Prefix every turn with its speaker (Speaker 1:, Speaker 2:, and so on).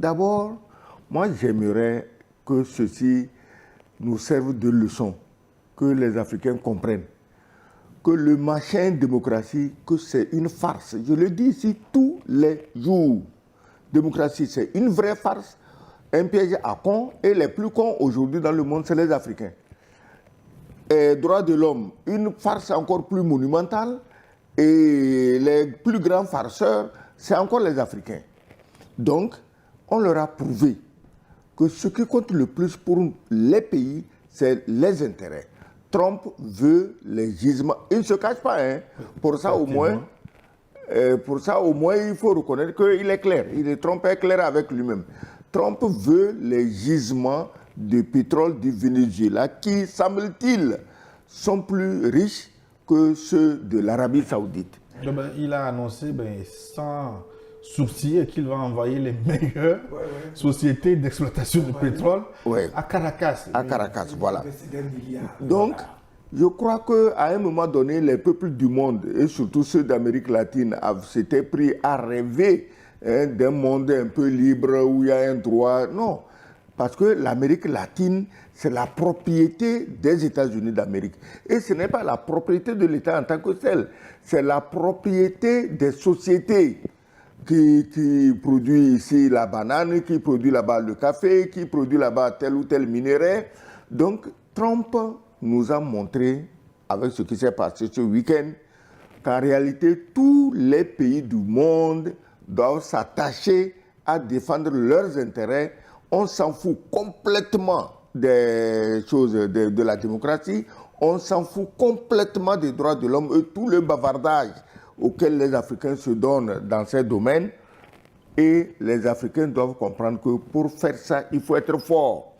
Speaker 1: D'abord, moi j'aimerais que ceci nous serve de leçon, que les Africains comprennent que le machin démocratie, que c'est une farce. Je le dis ici tous les jours. Démocratie, c'est une vraie farce, un piège à cons, et les plus cons aujourd'hui dans le monde, c'est les Africains. Et droits de l'homme, une farce encore plus monumentale, et les plus grands farceurs, c'est encore les Africains. Donc, on leur a prouvé que ce qui compte le plus pour les pays, c'est les intérêts. Trump veut les gisements. Il ne se cache pas, hein. Pour ça, au moins, il faut reconnaître qu'il est clair. Trump est clair avec lui-même. Trump veut les gisements de pétrole du Venezuela qui, semble-t-il, sont plus riches que ceux de l'Arabie Saoudite.
Speaker 2: Il a annoncé sans sourciller qu'il va envoyer les meilleures sociétés d'exploitation de pétrole à Caracas.
Speaker 1: À Caracas, voilà. Donc, je crois qu'à un moment donné, les peuples du monde, et surtout ceux d'Amérique latine, s'étaient pris à rêver d'un monde un peu libre où il y a un droit. Non, parce que l'Amérique latine, c'est la propriété des États-Unis d'Amérique. Et ce n'est pas la propriété de l'État en tant que tel, c'est la propriété des sociétés qui produit ici la banane, qui produit là-bas le café, qui produit là-bas tel ou tel minerai. Donc, Trump nous a montré, avec ce qui s'est passé ce week-end, qu'en réalité, tous les pays du monde doivent s'attacher à défendre leurs intérêts. On s'en fout complètement des choses de la démocratie, on s'en fout complètement des droits de l'homme et tout le bavardage auquel les Africains se donnent dans ces domaines. Et les Africains doivent comprendre que pour faire ça, il faut être fort.